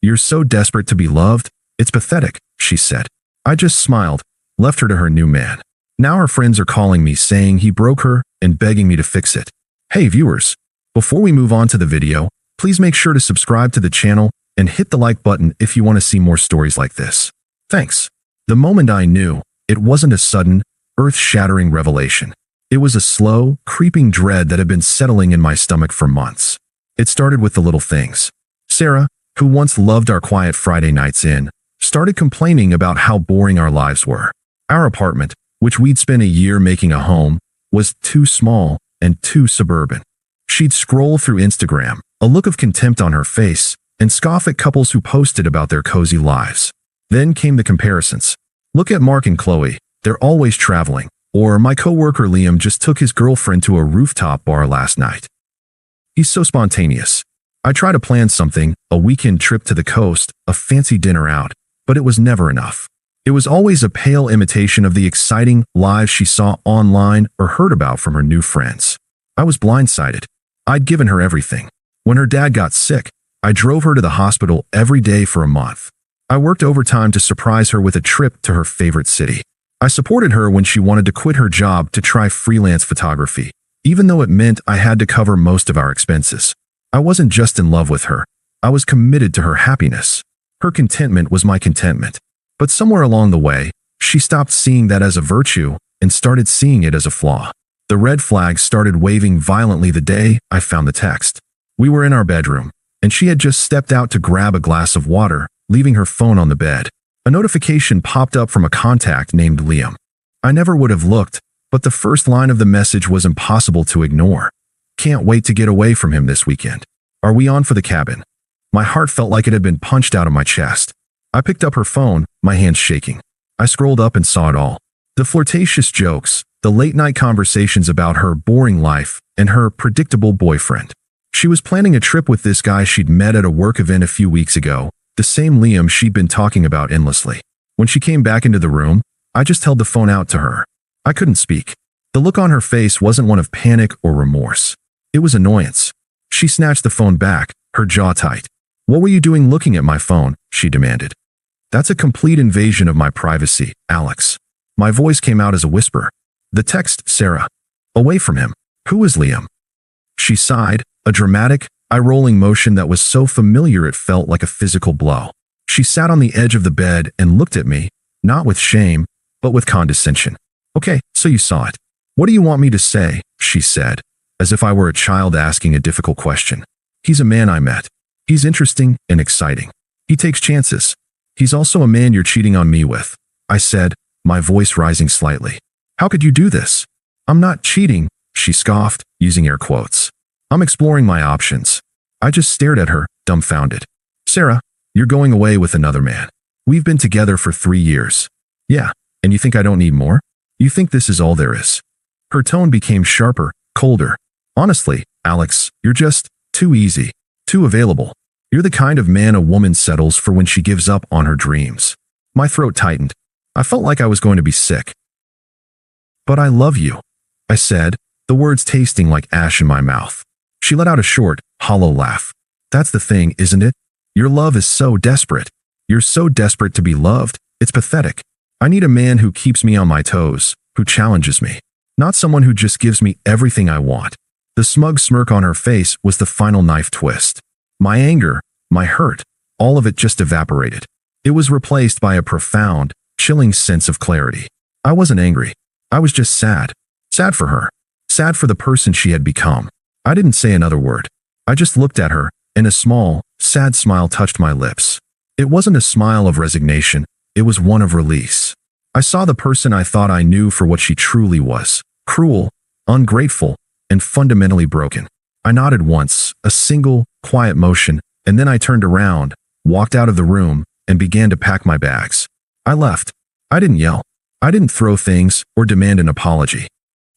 You're so desperate to be loved. It's pathetic, she said. I just smiled, left her to her new man. Now her friends are calling me saying he broke her and begging me to fix it. Hey viewers, before we move on to the video, please make sure to subscribe to the channel and hit the like button if you want to see more stories like this. Thanks. The moment I knew, it wasn't a sudden, earth-shattering revelation. It was a slow, creeping dread that had been settling in my stomach for months. It started with the little things. Sarah, who once loved our quiet Friday nights in, started complaining about how boring our lives were. Our apartment, which we'd spent a year making a home, was too small and too suburban. She'd scroll through Instagram, a look of contempt on her face, and scoff at couples who posted about their cozy lives. Then came the comparisons. Look at Mark and Chloe, they're always traveling. Or my coworker Liam just took his girlfriend to a rooftop bar last night. He's so spontaneous. I try to plan something, a weekend trip to the coast, a fancy dinner out, but it was never enough. It was always a pale imitation of the exciting lives she saw online or heard about from her new friends. I was blindsided. I'd given her everything. When her dad got sick, I drove her to the hospital every day for a month. I worked overtime to surprise her with a trip to her favorite city. I supported her when she wanted to quit her job to try freelance photography, even though it meant I had to cover most of our expenses. I wasn't just in love with her. I was committed to her happiness. Her contentment was my contentment. But somewhere along the way, she stopped seeing that as a virtue and started seeing it as a flaw. The red flags started waving violently the day I found the text. We were in our bedroom, and she had just stepped out to grab a glass of water, leaving her phone on the bed. A notification popped up from a contact named Liam. I never would have looked, but the first line of the message was impossible to ignore. Can't wait to get away from him this weekend. Are we on for the cabin? My heart felt like it had been punched out of my chest. I picked up her phone, my hands shaking. I scrolled up and saw it all. The flirtatious jokes, the late-night conversations about her boring life, and her predictable boyfriend. She was planning a trip with this guy she'd met at a work event a few weeks ago, the same Liam she'd been talking about endlessly. When she came back into the room, I just held the phone out to her. I couldn't speak. The look on her face wasn't one of panic or remorse. It was annoyance. She snatched the phone back, her jaw tight. What were you doing looking at my phone? She demanded. That's a complete invasion of my privacy, Alex. My voice came out as a whisper. The text, Sarah. Away from him. Who is Liam? She sighed, a dramatic, eye-rolling motion that was so familiar it felt like a physical blow. She sat on the edge of the bed and looked at me, not with shame, but with condescension. Okay, so you saw it. What do you want me to say? She said, as if I were a child asking a difficult question. He's a man I met. He's interesting and exciting. He takes chances. He's also a man you're cheating on me with, I said, my voice rising slightly. How could you do this? I'm not cheating, she scoffed, using air quotes. I'm exploring my options. I just stared at her, dumbfounded. Sarah, you're going away with another man. We've been together for 3 years. Yeah, and you think I don't need more? You think this is all there is? Her tone became sharper, colder. Honestly, Alex, you're just too easy, too available. You're the kind of man a woman settles for when she gives up on her dreams. My throat tightened. I felt like I was going to be sick. But I love you, I said, the words tasting like ash in my mouth. She let out a short, hollow laugh. That's the thing, isn't it? Your love is so desperate. You're so desperate to be loved, it's pathetic. I need a man who keeps me on my toes, who challenges me. Not someone who just gives me everything I want. The smug smirk on her face was the final knife twist. My anger, my hurt, all of it just evaporated. It was replaced by a profound, chilling sense of clarity. I wasn't angry. I was just sad. Sad for her. Sad for the person she had become. I didn't say another word. I just looked at her, and a small, sad smile touched my lips. It wasn't a smile of resignation, it was one of release. I saw the person I thought I knew for what she truly was. Cruel, ungrateful, and fundamentally broken. I nodded once, a single, quiet motion, and then I turned around, walked out of the room, and began to pack my bags. I left. I didn't yell. I didn't throw things or demand an apology.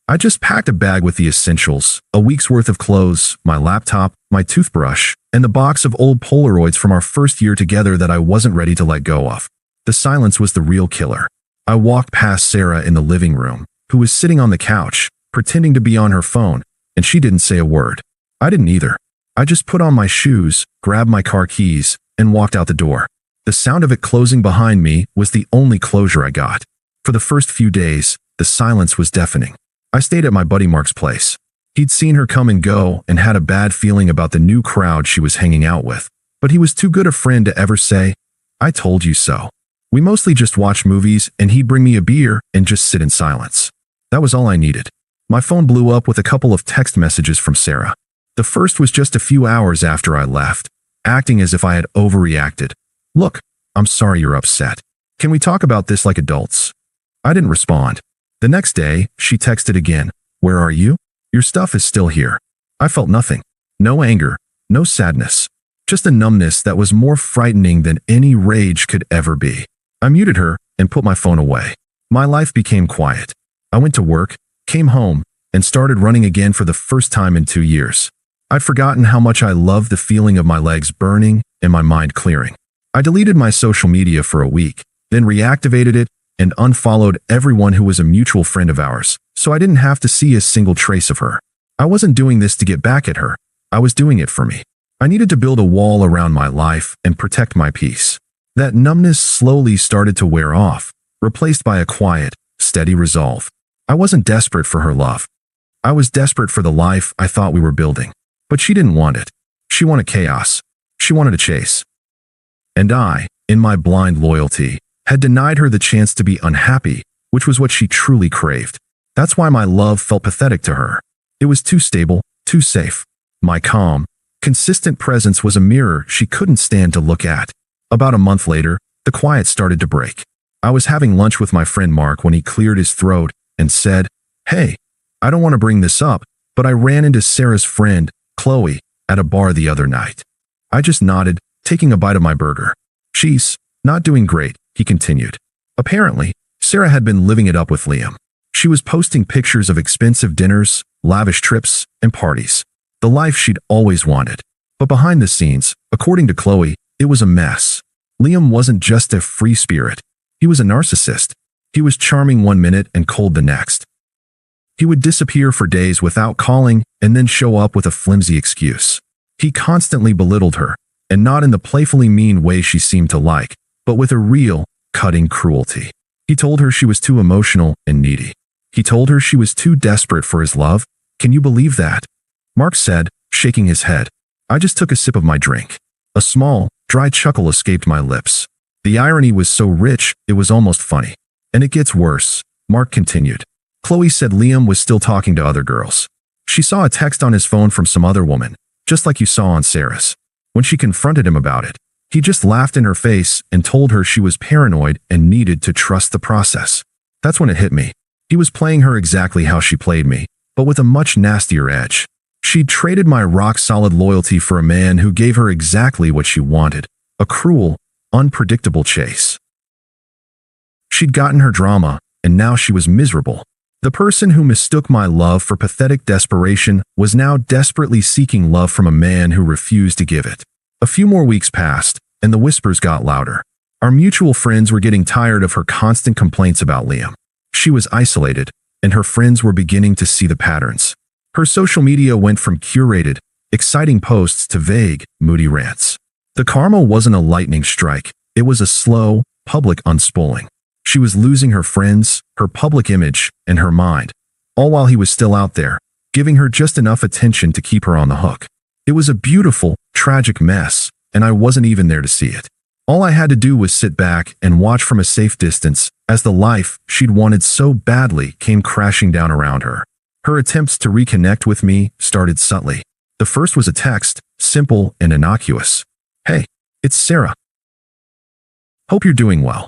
I just packed a bag with the essentials, a week's worth of clothes, my laptop, my toothbrush, and the box of old Polaroids from our first year together that I wasn't ready to let go of. The silence was the real killer. I walked past Sarah in the living room, who was sitting on the couch, pretending to be on her phone, and she didn't say a word. I didn't either. I just put on my shoes, grabbed my car keys, and walked out the door. The sound of it closing behind me was the only closure I got. For the first few days, the silence was deafening. I stayed at my buddy Mark's place. He'd seen her come and go and had a bad feeling about the new crowd she was hanging out with, but he was too good a friend to ever say, "I told you so." We mostly just watched movies and he'd bring me a beer and just sit in silence. That was all I needed. My phone blew up with a couple of text messages from Sarah. The first was just a few hours after I left, acting as if I had overreacted. "Look, I'm sorry you're upset. Can we talk about this like adults?" I didn't respond. The next day, she texted again. "Where are you? Your stuff is still here." I felt nothing. No anger, no sadness. Just a numbness that was more frightening than any rage could ever be. I muted her and put my phone away. My life became quiet. I went to work, came home, and started running again for the first time in 2 years. I'd forgotten how much I loved the feeling of my legs burning and my mind clearing. I deleted my social media for a week, then reactivated it and unfollowed everyone who was a mutual friend of ours, so I didn't have to see a single trace of her. I wasn't doing this to get back at her. I was doing it for me. I needed to build a wall around my life and protect my peace. That numbness slowly started to wear off, replaced by a quiet, steady resolve. I wasn't desperate for her love. I was desperate for the life I thought we were building. But she didn't want it. She wanted chaos. She wanted a chase. And I, in my blind loyalty, had denied her the chance to be unhappy, which was what she truly craved. That's why my love felt pathetic to her. It was too stable, too safe. My calm, consistent presence was a mirror she couldn't stand to look at. About a month later, the quiet started to break. I was having lunch with my friend Mark when he cleared his throat and said, "Hey, I don't want to bring this up, but I ran into Sarah's friend, Chloe, at a bar the other night." I just nodded, taking a bite of my burger. "She's not doing great," he continued. Apparently, Sarah had been living it up with Liam. She was posting pictures of expensive dinners, lavish trips, and parties. The life she'd always wanted. But behind the scenes, according to Chloe, it was a mess. Liam wasn't just a free spirit. He was a narcissist. He was charming one minute and cold the next. He would disappear for days without calling and then show up with a flimsy excuse. He constantly belittled her, and not in the playfully mean way she seemed to like, but with a real, cutting cruelty. He told her she was too emotional and needy. He told her she was too desperate for his love. Can you believe that? Mark said, shaking his head. I just took a sip of my drink. A small, dry chuckle escaped my lips. The irony was so rich, it was almost funny. And it gets worse, Mark continued. Chloe said Liam was still talking to other girls. She saw a text on his phone from some other woman, just like you saw on Sarah's. When she confronted him about it, he just laughed in her face and told her she was paranoid and needed to trust the process. That's when it hit me. He was playing her exactly how she played me, but with a much nastier edge. She'd traded my rock-solid loyalty for a man who gave her exactly what she wanted, a cruel, unpredictable chase. She'd gotten her drama, and now she was miserable. The person who mistook my love for pathetic desperation was now desperately seeking love from a man who refused to give it. A few more weeks passed, and the whispers got louder. Our mutual friends were getting tired of her constant complaints about Liam. She was isolated, and her friends were beginning to see the patterns. Her social media went from curated, exciting posts to vague, moody rants. The karma wasn't a lightning strike, it was a slow, public unspooling. She was losing her friends, her public image, and her mind, all while he was still out there, giving her just enough attention to keep her on the hook. It was a beautiful, tragic mess, and I wasn't even there to see it. All I had to do was sit back and watch from a safe distance as the life she'd wanted so badly came crashing down around her. Her attempts to reconnect with me started subtly. The first was a text, simple and innocuous. "Hey, it's Sarah. Hope you're doing well."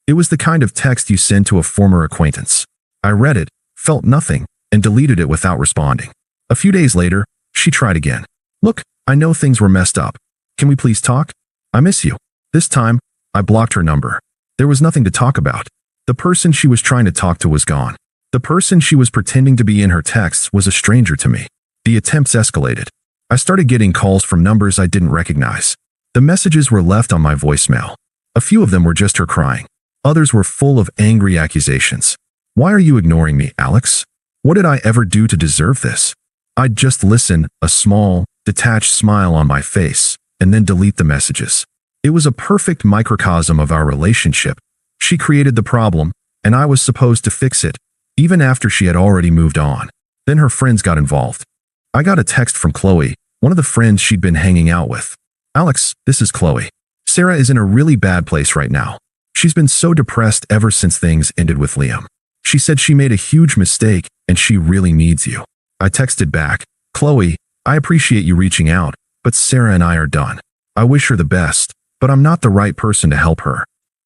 It was the kind of text you send to a former acquaintance. I read it, felt nothing, and deleted it without responding. A few days later, she tried again. "Look, I know things were messed up. Can we please talk? I miss you." This time, I blocked her number. There was nothing to talk about. The person she was trying to talk to was gone. The person she was pretending to be in her texts was a stranger to me. The attempts escalated. I started getting calls from numbers I didn't recognize. The messages were left on my voicemail. A few of them were just her crying. Others were full of angry accusations. "Why are you ignoring me, Alex? What did I ever do to deserve this?" I'd just listen, a small, detached smile on my face, and then delete the messages. It was a perfect microcosm of our relationship. She created the problem, and I was supposed to fix it, even after she had already moved on. Then her friends got involved. I got a text from Chloe, one of the friends she'd been hanging out with. Alex, this is Chloe. Sarah is in a really bad place right now. She's been so depressed ever since things ended with Liam. She said she made a huge mistake and she really needs you. I texted back, Chloe, I appreciate you reaching out, but Sarah and I are done. I wish her the best, but I'm not the right person to help her.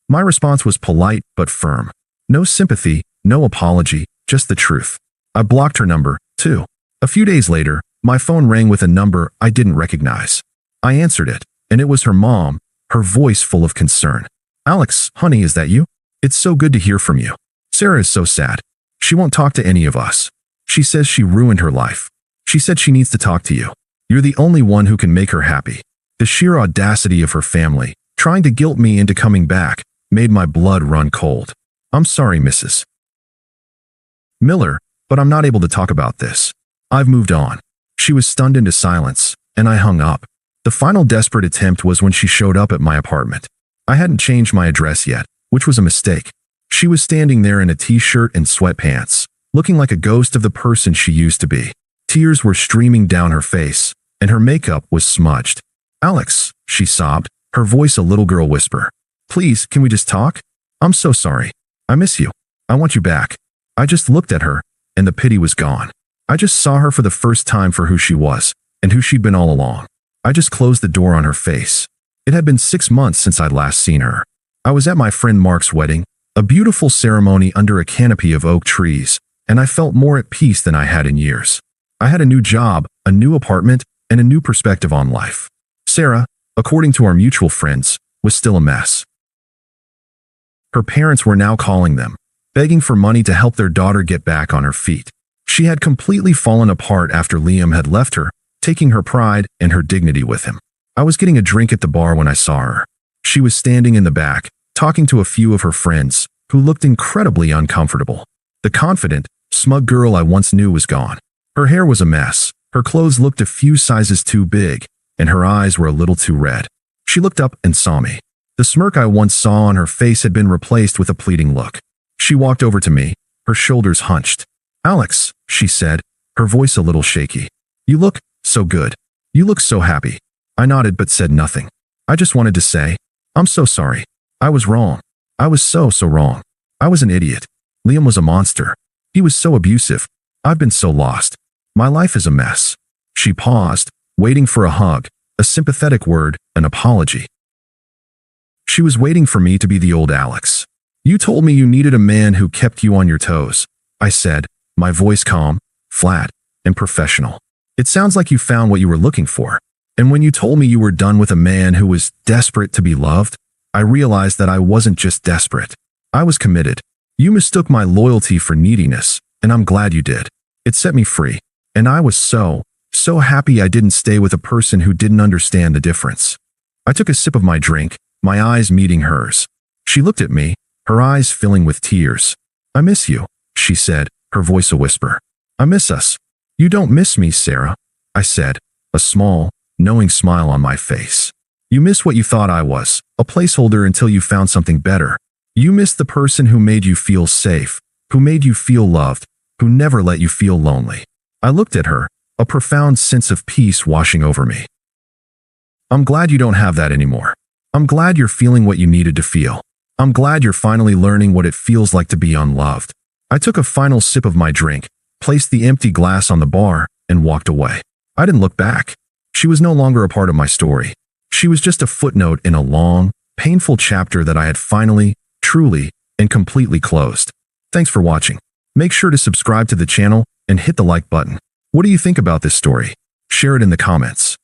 My response was polite but firm. No sympathy, no apology, just the truth. I blocked her number, too. A few days later, my phone rang with a number I didn't recognize. I answered it, and it was her mom, her voice full of concern. Alex, honey, is that you? It's so good to hear from you. Sarah is so sad. She won't talk to any of us. She says she ruined her life. She said she needs to talk to you. You're the only one who can make her happy. The sheer audacity of her family, trying to guilt me into coming back, made my blood run cold. I'm sorry, Mrs. Miller, but I'm not able to talk about this. I've moved on. She was stunned into silence, and I hung up. The final desperate attempt was when she showed up at my apartment. I hadn't changed my address yet, which was a mistake. She was standing there in a t-shirt and sweatpants, looking like a ghost of the person she used to be. Tears were streaming down her face, and her makeup was smudged. Alex, she sobbed, her voice a little girl whisper. Please, can we just talk? I'm so sorry. I miss you. I want you back. I just looked at her, and the pity was gone. I just saw her for the first time for who she was, and who she'd been all along. I just closed the door on her face. It had been 6 months since I'd last seen her. I was at my friend Mark's wedding, a beautiful ceremony under a canopy of oak trees, and I felt more at peace than I had in years. I had a new job, a new apartment, and a new perspective on life. Sarah, according to our mutual friends, was still a mess. Her parents were now calling them, begging for money to help their daughter get back on her feet. She had completely fallen apart after Liam had left her, taking her pride and her dignity with him. I was getting a drink at the bar when I saw her. She was standing in the back, talking to a few of her friends, who looked incredibly uncomfortable. The confident, smug girl I once knew was gone. Her hair was a mess, her clothes looked a few sizes too big, and her eyes were a little too red. She looked up and saw me. The smirk I once saw on her face had been replaced with a pleading look. She walked over to me, her shoulders hunched. Alex, she said, her voice a little shaky. You look so good. You look so happy. I nodded but said nothing. I just wanted to say, I'm so sorry. I was wrong. I was so wrong. I was an idiot. Liam was a monster. He was so abusive. I've been so lost. My life is a mess. She paused, waiting for a hug, a sympathetic word, an apology. She was waiting for me to be the old Alex. You told me you needed a man who kept you on your toes, I said, my voice calm, flat, and professional. It sounds like you found what you were looking for. And when you told me you were done with a man who was desperate to be loved, I realized that I wasn't just desperate. I was committed. You mistook my loyalty for neediness, and I'm glad you did. It set me free. And I was so happy I didn't stay with a person who didn't understand the difference. I took a sip of my drink, my eyes meeting hers. She looked at me, her eyes filling with tears. I miss you, she said, her voice a whisper. I miss us. You don't miss me, Sarah, I said, a small, knowing smile on my face. You miss what you thought I was, a placeholder until you found something better. You miss the person who made you feel safe, who made you feel loved, who never let you feel lonely. I looked at her, a profound sense of peace washing over me. I'm glad you don't have that anymore. I'm glad you're feeling what you needed to feel. I'm glad you're finally learning what it feels like to be unloved. I took a final sip of my drink, placed the empty glass on the bar, and walked away. I didn't look back. She was no longer a part of my story. She was just a footnote in a long, painful chapter that I had finally, truly, and completely closed. Thanks for watching. Make sure to subscribe to the channel and hit the like button. What do you think about this story? Share it in the comments.